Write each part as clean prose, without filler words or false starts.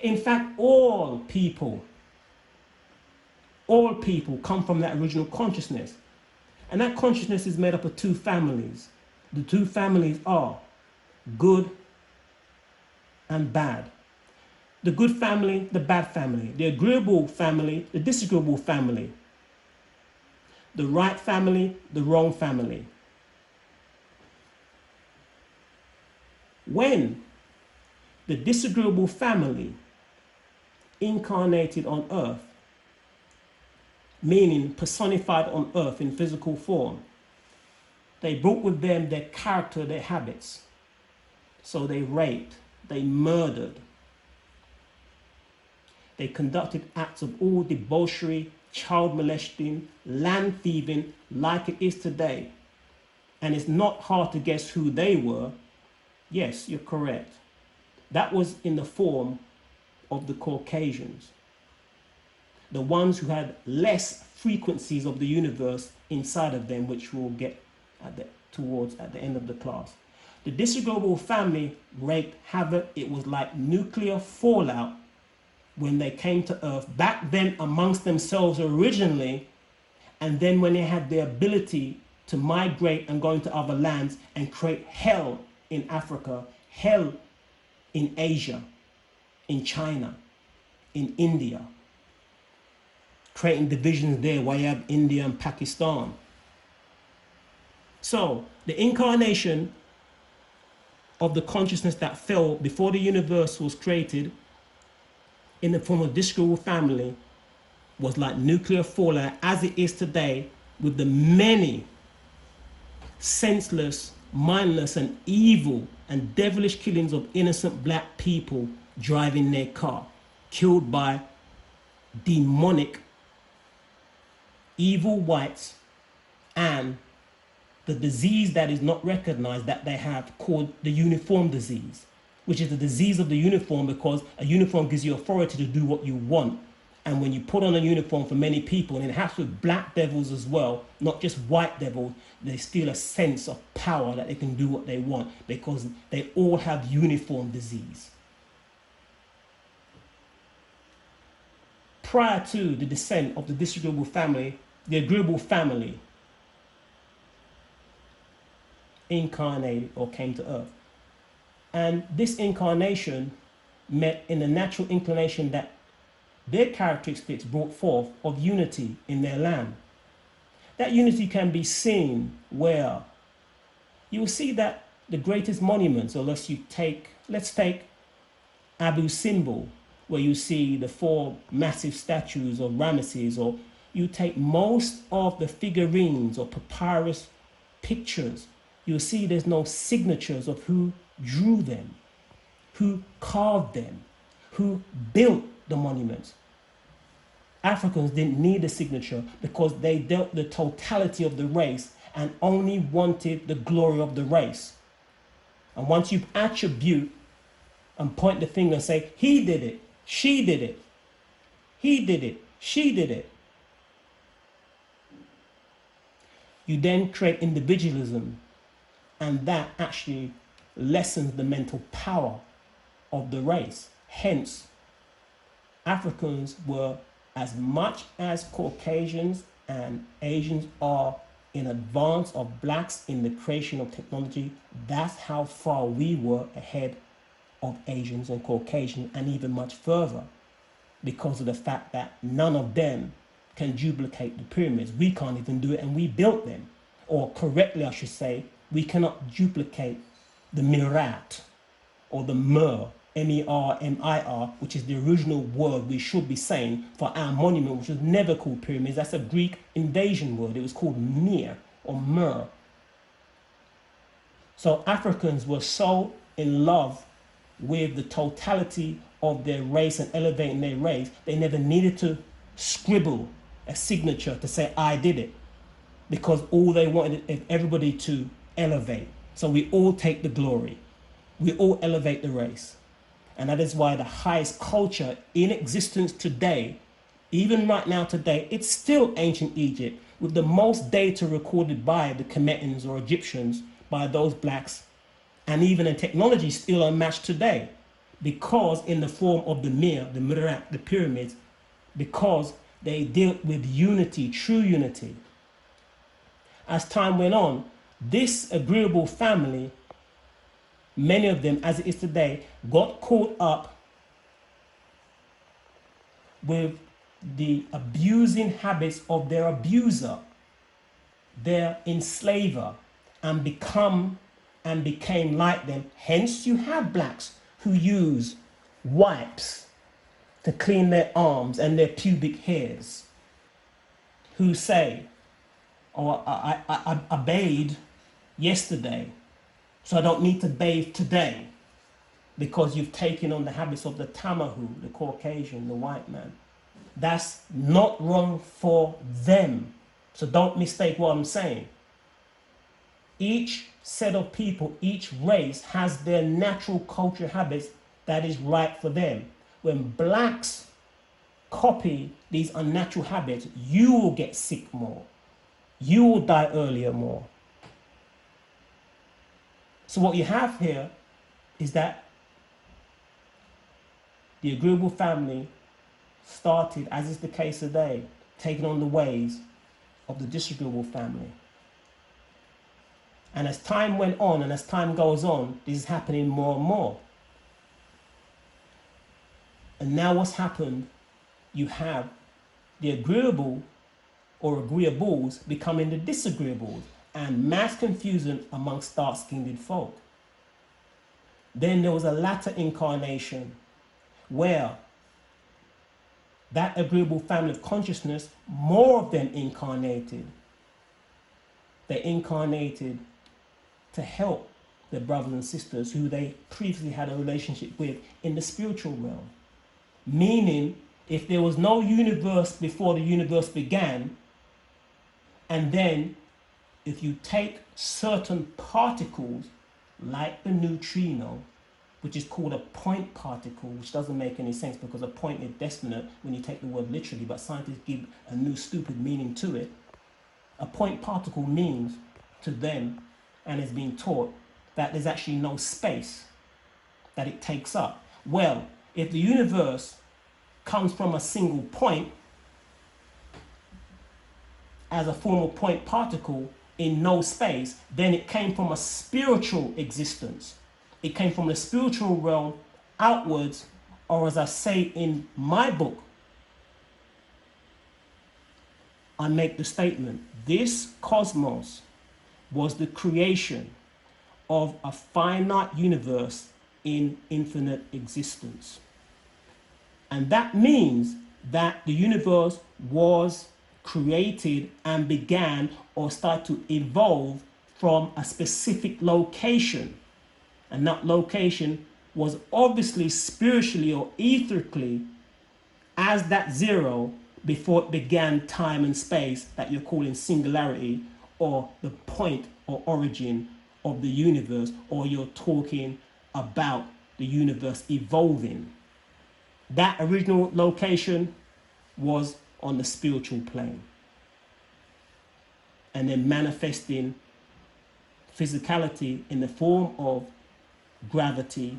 In fact, all people come from that original consciousness. And that consciousness is made up of two families. The two families are good and bad. The good family, the bad family. The agreeable family, the disagreeable family. The right family, the wrong family. When the disagreeable family incarnated on earth, meaning personified on earth in physical form, they brought with them their character, their habits. So they raped, they murdered, they conducted acts of all debauchery, child molesting, land thieving, like it is today. And it's not hard to guess who they were. Yes, you're correct. That was in the form of the Caucasians. The ones who had less frequencies of the universe inside of them, which we'll get towards at the end of the class. The disagreeable family wreaked havoc. It was like nuclear fallout when they came to earth, back then amongst themselves originally, and then when they had the ability to migrate and go into other lands and create hell in Africa, hell in Asia, in China, in India, creating divisions there where you have India and Pakistan. So the incarnation of the consciousness that fell before the universe was created in the form of disagreeable family was like nuclear fallout as it is today, with the many senseless, mindless and evil and devilish killings of innocent black people driving their car, killed by demonic evil whites, and the disease that is not recognized that they have, called the uniform disease, which is the disease of the uniform, because a uniform gives you authority to do what you want. And when you put on a uniform for many people, and it happens with black devils as well, not just white devils, they feel a sense of power that they can do what they want because they all have uniform disease. Prior to the descent of the disagreeable family, the agreeable family incarnated or came to earth. And this incarnation met in the natural inclination that their characteristics brought forth of unity in their land. That unity can be seen where you will see that the greatest monuments, or let's take Abu Simbel, where you see the 4 massive statues of Ramesses, or you take most of the figurines or papyrus pictures, you'll see there's no signatures of who drew them, who carved them, who built the monuments. Africans didn't need a signature because they dealt the totality of the race and only wanted the glory of the race. And once you attribute and point the finger and say, he did it, she did it, he did it, she did it, you then create individualism, and that actually lessens the mental power of the race. Hence, Africans were, as much as Caucasians and Asians are in advance of blacks in the creation of technology, that's how far we were ahead of Asians and Caucasians, and even much further, because of the fact that none of them can duplicate the pyramids. We can't even do it, and we built them. Or correctly, I should say, we cannot duplicate the Mirat or the Mer, M-E-R-M-I-R, which is the original word we should be saying for our monument, which was never called pyramids. That's a Greek invasion word. It was called Mir or Mer. So Africans were so in love with the totality of their race and elevating their race, they never needed to scribble a signature to say, I did it, because all they wanted is everybody to elevate. So we all take the glory. We all elevate the race. And that is why the highest culture in existence today, even right now today, it's still ancient Egypt, with the most data recorded by the Kemetans or Egyptians, by those blacks, and even in technology still unmatched today. because in the form of the Mir, the Mihrab, the pyramids, because they dealt with unity, true unity. As time went on, this agreeable family, many of them, as it is today, got caught up with the abusing habits of their abuser, their enslaver, and became like them. Hence, you have blacks who use wipes to clean their arms and their pubic hairs, who say, "Oh, I bathed yesterday, so I don't need to bathe today," because you've taken on the habits of the Tamahu, the Caucasian, the white man. That's not wrong for them. So don't mistake what I'm saying. Each set of people, each race has their natural cultural habits that is right for them. When blacks copy these unnatural habits, you will get sick more. You will die earlier more. So what you have here is that the agreeable family started, as is the case today, taking on the ways of the disagreeable family. And as time went on and as time goes on, this is happening more and more. And now what's happened, you have the agreeable or agreeables becoming the disagreeables, and mass confusion amongst dark-skinned folk. Then there was a latter incarnation where that agreeable family of consciousness, more of them incarnated. They incarnated to help their brothers and sisters who they previously had a relationship with in the spiritual realm. Meaning, if there was no universe before the universe began, and then if you take certain particles like the neutrino, which is called a point particle, which doesn't make any sense because a point is definite when you take the word literally, but scientists give a new stupid meaning to it. A point particle means to them, and is being taught, that there's actually no space that it takes up. Well, if the universe comes from a single point as a form of point particle in no space, then it came from a spiritual existence. It came from the spiritual realm outwards, or as I say in my book, I make the statement, this cosmos was the creation of a finite universe in infinite existence. And that means that the universe was created and began or started to evolve from a specific location. And that location was obviously spiritually or etherically as that zero before it began time and space that you're calling singularity, or the point or origin of the universe, or you're talking about the universe evolving. That original location was on the spiritual plane, and then manifesting physicality in the form of gravity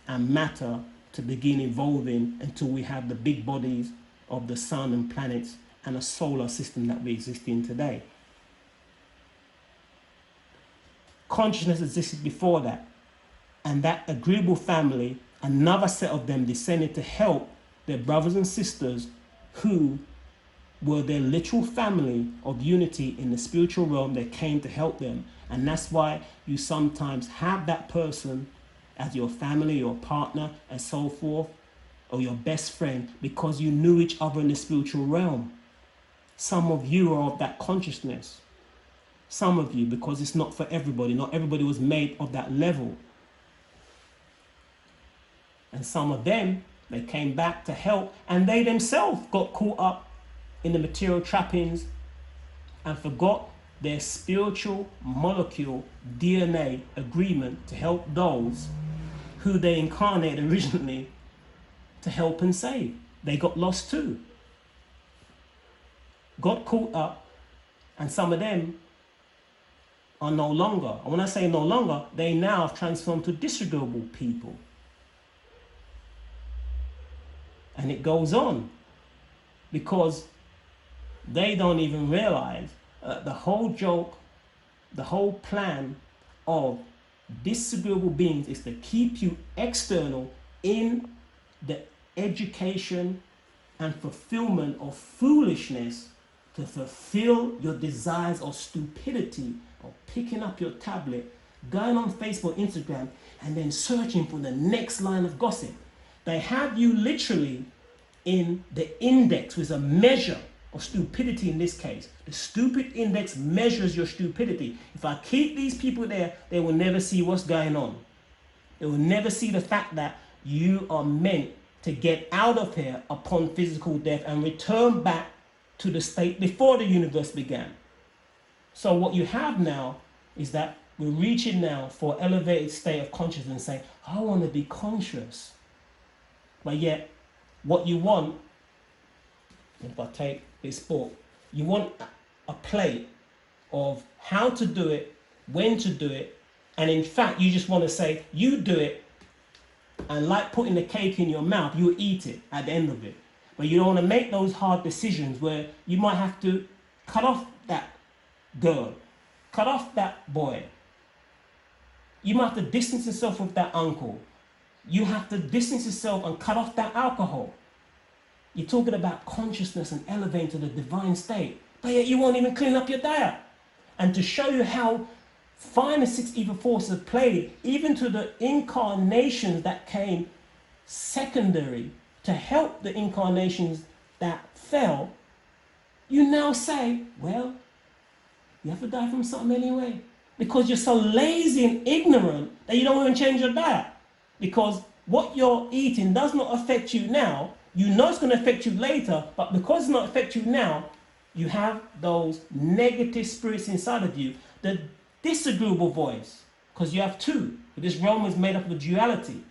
and matter to begin evolving until we have the big bodies of the sun and planets and a solar system that we exist in today. Consciousness existed before that, and that agreeable family, another set of them descended to help their brothers and sisters who were their literal family of unity in the spiritual realm. They came to help them, and that's why you sometimes have that person as your family, your partner, and so forth, or your best friend, because you knew each other in the spiritual realm. Some of you are of that consciousness. Some of you, because it's not for everybody. Not everybody was made of that level. And some of them, they came back to help, and they themselves got caught up in the material trappings and forgot their spiritual molecule DNA agreement to help those who they incarnated originally to help and save. They got lost too. Got caught up, and some of them are no longer. And when I say no longer, they now have transformed to disagreeable people. And it goes on because they don't even realize the whole joke, the whole plan of disagreeable beings is to keep you external in the education and fulfillment of foolishness, to fulfill your desires of stupidity, of picking up your tablet, going on Facebook, Instagram, and then searching for the next line of gossip. They have you literally in the index, with a measure of stupidity in this case. The stupid index measures your stupidity. If I keep these people there, they will never see what's going on. They will never see the fact that you are meant to get out of here upon physical death and return back to the state before the universe began. So what you have now is that we're reaching now for elevated state of consciousness and saying, I want to be conscious. But yet, what you want, if I take this book, you want a plate of how to do it, when to do it, and in fact, you just want to say, you do it, and like putting the cake in your mouth, you eat it at the end of it. But you don't want to make those hard decisions where you might have to cut off that girl, cut off that boy. You might have to distance yourself with that uncle. You have to distance yourself and cut off that alcohol. You're talking about consciousness and elevating to the divine state, but yet you won't even clean up your diet. And to show you how fine the six evil forces have played, even to the incarnations that came secondary to help the incarnations that fell, you now say, well, you have to die from something anyway. Because you're so lazy and ignorant that you don't even change your diet. Because what you're eating does not affect you now. You know it's going to affect you later, but because it's not affect you now, you have those negative spirits inside of you. The disagreeable voice, because you have two. This realm is made up of a duality.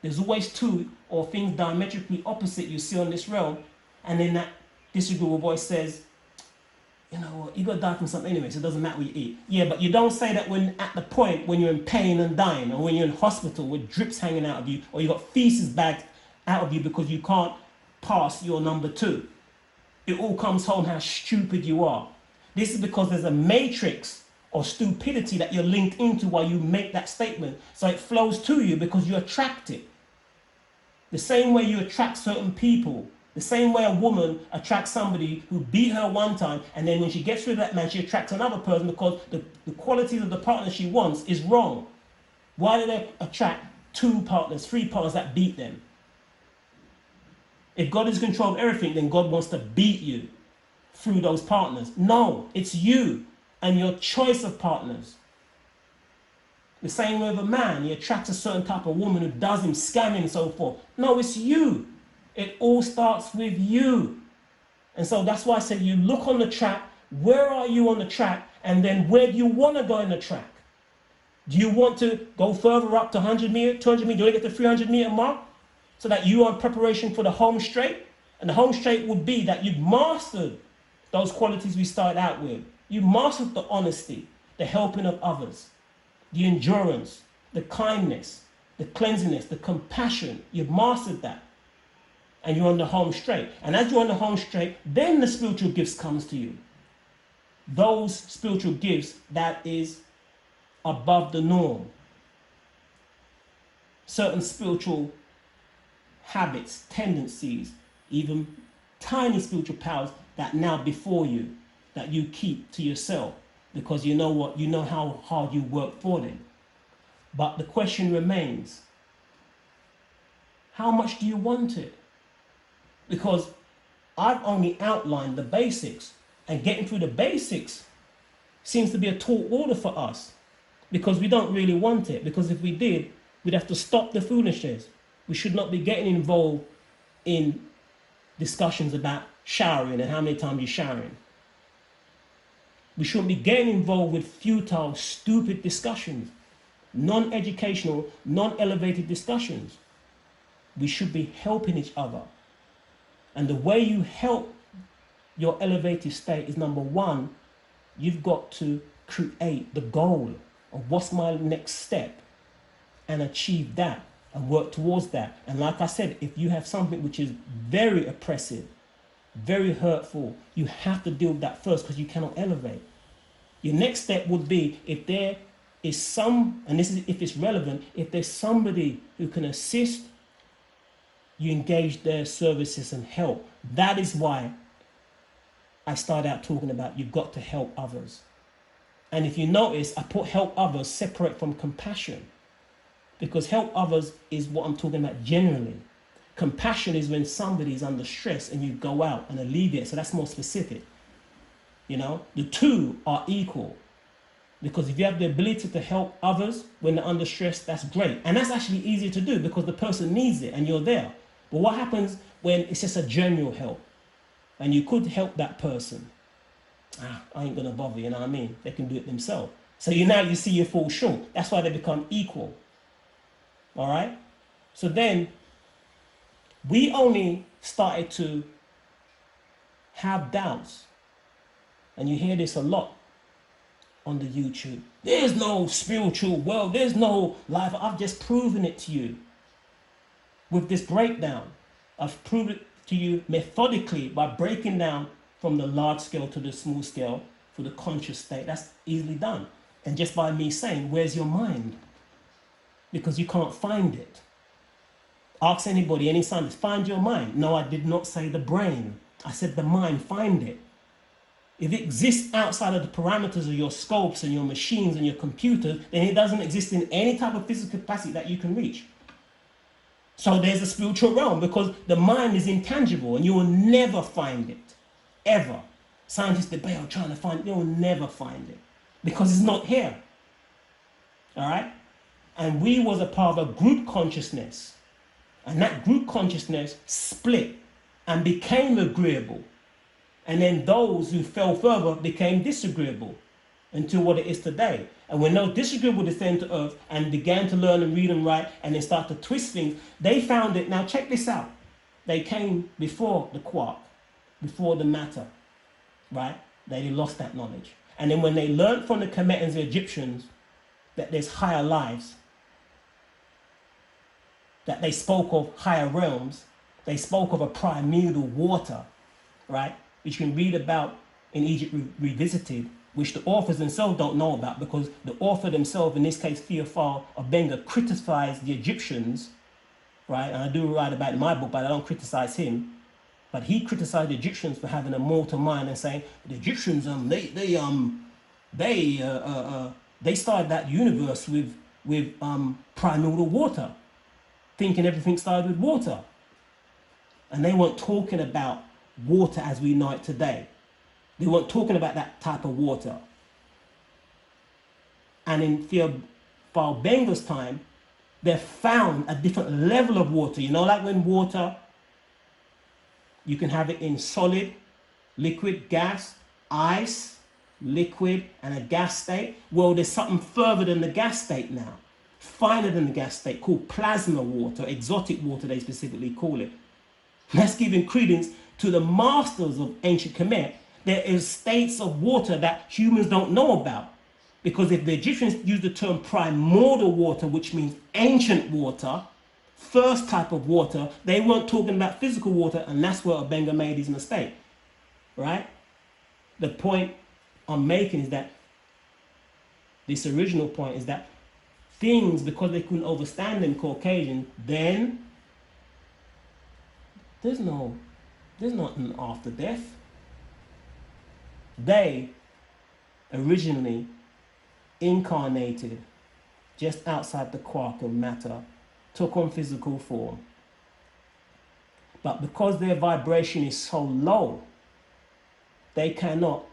There's always two or things diametrically opposite you see on this realm, and then that disagreeable voice says, you know what, you got to die from something anyway, so it doesn't matter what you eat. Yeah, but you don't say that when at the point when you're in pain and dying, or when you're in hospital with drips hanging out of you, or you got feces bagged out of you because you can't pass your number 2. It all comes home how stupid you are. This is because there's a matrix of stupidity that you're linked into while you make that statement. So it flows to you because you attract it. The same way you attract certain people. The same way a woman attracts somebody who beat her one time, and then when she gets rid of that man, she attracts another person because the qualities of the partner she wants is wrong. Why do they attract 2 partners, 3 partners that beat them? If God is in control of everything, then God wants to beat you through those partners. No, it's you and your choice of partners. The same way with a man, he attracts a certain type of woman who does him, scamming and so forth. No, it's you. It all starts with you. And so that's why I said you look on the track, where are you on the track, and then where do you want to go in the track? Do you want to go further up to 100 meters, 200 meters, do you want to get to 300 meter mark? So that you are in preparation for the home straight? And the home straight would be that you've mastered those qualities we started out with. You mastered the honesty, the helping of others, the endurance, the kindness, the cleanliness, the compassion. You've mastered that. And you're on the home straight. And as you're on the home straight, then the spiritual gifts comes to you. Those spiritual gifts that is above the norm. Certain spiritual habits, tendencies, even tiny spiritual powers that now before you, that you keep to yourself. Because you know what, you know how hard you work for them. But the question remains, how much do you want it? Because I've only outlined the basics, and getting through the basics seems to be a tall order for us, because we don't really want it. Because if we did, we'd have to stop the foolishness. We should not be getting involved in discussions about showering and how many times you're showering. We shouldn't be getting involved with futile, stupid discussions, non-educational, non-elevated discussions. We should be helping each other. And the way you help your elevated state is, number 1, you've got to create the goal of what's my next step and achieve that. and work towards that. And like I said, if you have something which is very oppressive, very hurtful, you have to deal with that first because you cannot elevate. Your next step would be, if there is some, and this is if it's relevant, if there's somebody who can assist, you engage their services and help. That is why I started out talking about you've got to help others. And if you notice, I put help others separate from compassion, because help others is what I'm talking about generally. Compassion is when somebody is under stress and you go out and alleviate. So that's more specific. You know, the two are equal, because if you have the ability to help others when they're under stress, that's great. And that's actually easier to do because the person needs it and you're there. But what happens when it's just a general help and you could help that person? I ain't gonna bother, you know what I mean? They can do it themselves. So you see you fall short. That's why they become equal. All right? So then we only started to have doubts. And you hear this a lot on the YouTube. There's no spiritual world. There's no life. I've just proven it to you with this breakdown. I've proven it to you methodically by breaking down from the large scale to the small scale for the conscious state. That's easily done. And just by me saying, where's your mind? Because you can't find it. Ask anybody, any scientist, find your mind. No, I did not say the brain. I said the mind, find it. If it exists outside of the parameters of your scopes and your machines and your computers, then it doesn't exist in any type of physical capacity that you can reach. So there's a spiritual realm, because the mind is intangible and you will never find it, ever. Scientists debate on trying to find it, they will never find it because it's not here. All right? And we was a part of a group consciousness, and that group consciousness split and became agreeable. And then those who fell further became disagreeable until what it is today. And when those disagreeable descended to earth and began to learn and read and write and then start to twist things, they found it. Now check this out. They came before the quark, before the matter, right? They lost that knowledge. And then when they learned from the Kemetans, the Egyptians, that there's higher lives, that they spoke of higher realms, they spoke of a primordial water, right? Which you can read about in Egypt Revisited, which the authors themselves don't know about, because the author themselves, in this case Theophile Obenga, criticized the Egyptians, right? And I do write about it in my book, but I don't criticize him. But he criticized the Egyptians for having a mortal mind and saying the Egyptians they started that universe with primordial water, thinking everything started with water, and they weren't talking about water as we know it today. They weren't talking about that type of water. And in Theophile Benga's time, they found a different level of water. You know, like when water, you can have it in solid, liquid, gas, ice, liquid, and a gas state. Well, there's something further than the gas state now, finer than the gas state, called plasma water, exotic water they specifically call it. That's giving credence to the masters of ancient Kemet. There is states of water that humans don't know about. Because if the Egyptians used the term primordial water, which means ancient water, first type of water, they weren't talking about physical water, and that's where Obenga made his mistake, right? The point I'm making is that, this original point is that things, because they couldn't understand them, Caucasian, then there's nothing after death. They originally incarnated just outside the quark of matter, took on physical form. But because their vibration is so low, they cannot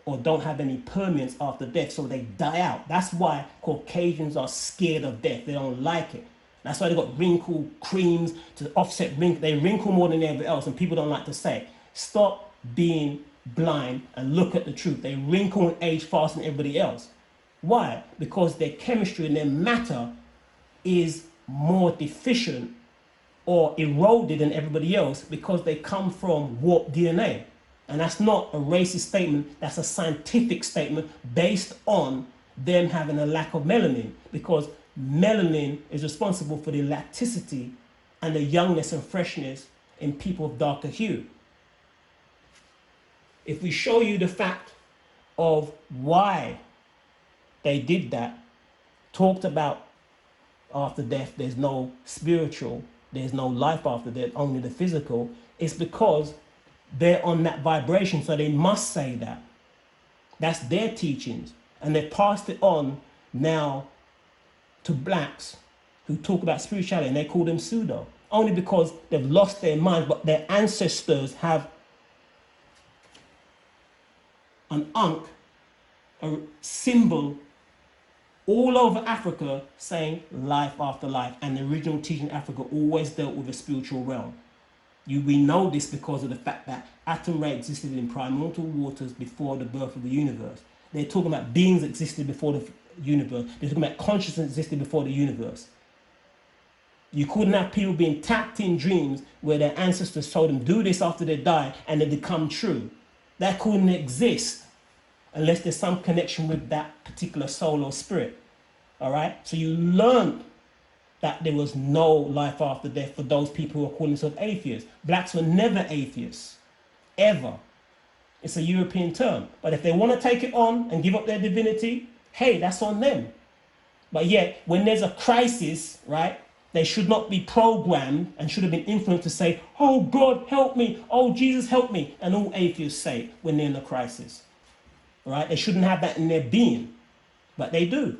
or don't have any permanence after death, so they die out. That's why Caucasians are scared of death. They don't like it. That's why they got wrinkle creams to offset wrinkle. They wrinkle more than everybody else, and people don't like to say it. Stop being blind and look at the truth. They wrinkle and age faster than everybody else. Why? Because their chemistry and their matter is more deficient or eroded than everybody else, because they come from warped DNA. And that's not a racist statement, that's a scientific statement based on them having a lack of melanin. Because melanin is responsible for the elasticity and the youngness and freshness in people of darker hue. If we show you the fact of why they did that, talked about after death, there's no spiritual, there's no life after death, only the physical, it's because they're on that vibration, so they must say that. That's their teachings. And they've passed it on now to blacks who talk about spirituality, and they call them pseudo. Only because they've lost their mind, but their ancestors have an ankh, a symbol all over Africa saying life after life. And the original teaching in Africa always dealt with a spiritual realm. We know this because of the fact that Atum Re existed in primordial waters before the birth of the universe. They're talking about beings existed before the universe. They're talking about consciousness existed before the universe. You couldn't have people being tapped in dreams where their ancestors told them do this after they die and they become true. That couldn't exist unless there's some connection with that particular soul or spirit. All right? So you learn that there was no life after death for those people who are calling themselves atheists. Blacks were never atheists, ever. It's a European term. But if they want to take it on and give up their divinity, hey, that's on them. But yet, when there's a crisis, right, they should not be programmed and should have been influenced to say, oh, God, help me. Oh, Jesus, help me. And all atheists say when they're in a crisis. Right? They shouldn't have that in their being. But they do.